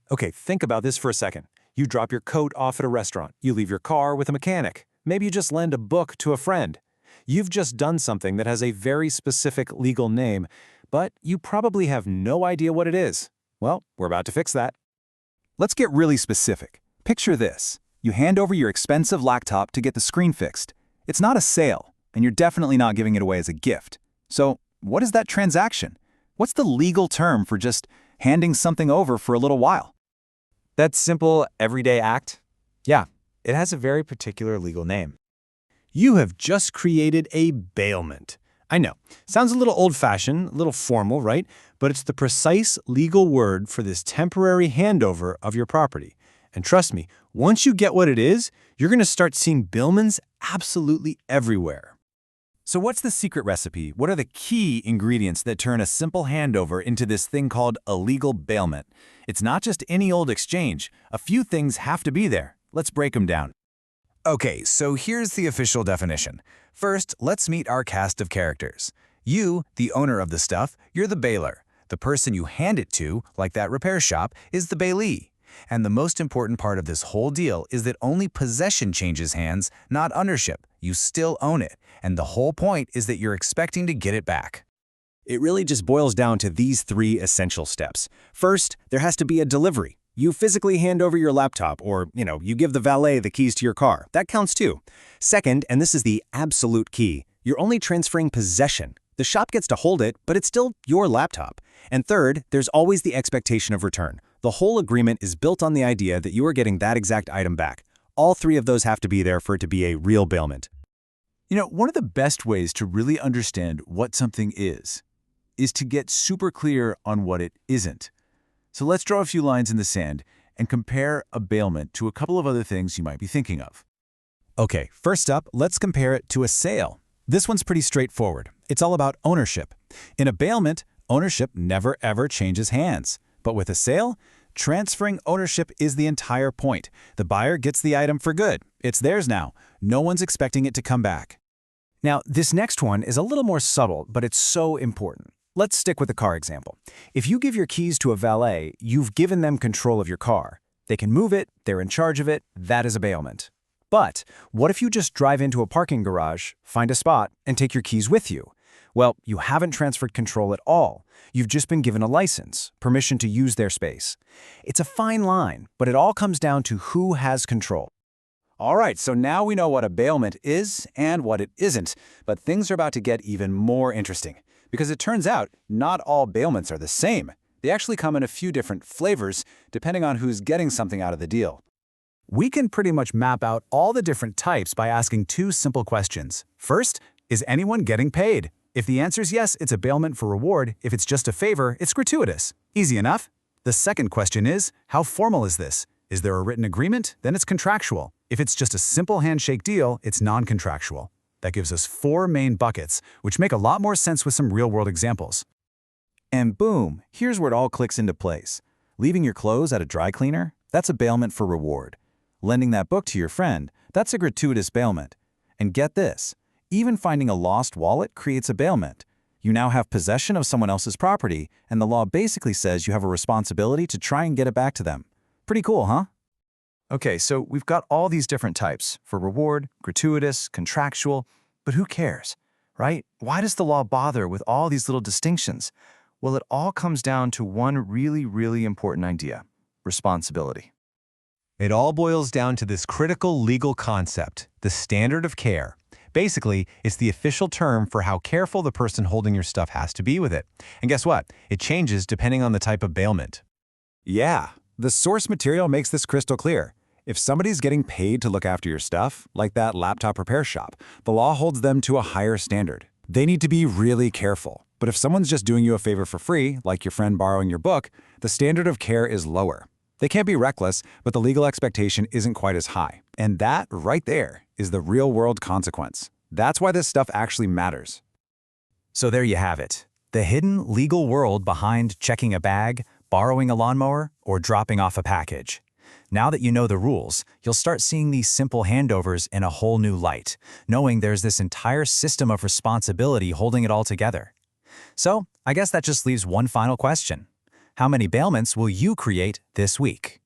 Okay, think about this for a second. You drop your coat off at a restaurant. You leave your car with a mechanic. Maybe you just lend a book to a friend. You've just done something that has a very specific legal name, but you probably have no idea what it is. Well, we're about to fix that. Let's get really specific. Picture this. You hand over your expensive laptop to get the screen fixed. It's not a sale, and you're definitely not giving it away as a gift. So, what is that transaction? What's the legal term for just handing something over for a little while? That simple, everyday act? Yeah, it has a very particular legal name. You have just created a bailment. I know, sounds a little old-fashioned, a little formal, right? But it's the precise legal word for this temporary handover of your property. And trust me, once you get what it is, you're going to start seeing bailments absolutely everywhere. So what's the secret recipe? What are the key ingredients that turn a simple handover into this thing called a legal bailment? It's not just any old exchange. A few things have to be there. Let's break them down. Okay, so here's the official definition. First, let's meet our cast of characters. You, the owner of the stuff, you're the bailer. The person you hand it to, like that repair shop, is the bailee. And the most important part of this whole deal is that only possession changes hands, not ownership. You still own it, and the whole point is that you're expecting to get it back. It really just boils down to these three essential steps. First, there has to be a delivery. You physically hand over your laptop or, you give the valet the keys to your car. That counts too. Second, and this is the absolute key, you're only transferring possession. The shop gets to hold it, but it's still your laptop. And third, there's always the expectation of return. The whole agreement is built on the idea that you are getting that exact item back. All three of those have to be there for it to be a real bailment. One of the best ways to really understand what something is to get super clear on what it isn't. So let's draw a few lines in the sand and compare a bailment to a couple of other things you might be thinking of. Okay, first up, let's compare it to a sale. This one's pretty straightforward. It's all about ownership. In a bailment, ownership never ever changes hands. But with a sale, transferring ownership is the entire point. The buyer gets the item for good. It's theirs now. No one's expecting it to come back. Now, this next one is a little more subtle, but it's so important. Let's stick with the car example. If you give your keys to a valet, you've given them control of your car. They can move it, they're in charge of it, that is a bailment. But what if you just drive into a parking garage, find a spot, and take your keys with you? Well, you haven't transferred control at all. You've just been given a license, permission to use their space. It's a fine line, but it all comes down to who has control. All right, so now we know what a bailment is and what it isn't, but things are about to get even more interesting. Because it turns out, not all bailments are the same. They actually come in a few different flavors, depending on who's getting something out of the deal. We can pretty much map out all the different types by asking two simple questions. First, is anyone getting paid? If the answer is yes, it's a bailment for reward. If it's just a favor, it's gratuitous. Easy enough. The second question is, how formal is this? Is there a written agreement? Then it's contractual. If it's just a simple handshake deal, it's non-contractual. That gives us 4 main buckets, which make a lot more sense with some real-world examples. And boom, here's where it all clicks into place. Leaving your clothes at a dry cleaner? That's a bailment for reward. Lending that book to your friend? That's a gratuitous bailment. And get this, even finding a lost wallet creates a bailment. You now have possession of someone else's property, and the law basically says you have a responsibility to try and get it back to them. Pretty cool, huh? Okay, so we've got all these different types for reward, gratuitous, contractual, but who cares, right? Why does the law bother with all these little distinctions? Well, it all comes down to one really, really important idea: responsibility. It all boils down to this critical legal concept, the standard of care. Basically, it's the official term for how careful the person holding your stuff has to be with it. And guess what? It changes depending on the type of bailment. Yeah, the source material makes this crystal clear. If somebody's getting paid to look after your stuff, like that laptop repair shop, the law holds them to a higher standard. They need to be really careful. But if someone's just doing you a favor for free, like your friend borrowing your book, the standard of care is lower. They can't be reckless, but the legal expectation isn't quite as high. And that, right there, is the real-world consequence. That's why this stuff actually matters. So there you have it. The hidden legal world behind checking a bag, borrowing a lawnmower, or dropping off a package. Now that you know the rules, you'll start seeing these simple handovers in a whole new light, knowing there's this entire system of responsibility holding it all together. So, I guess that just leaves one final question. How many bailments will you create this week?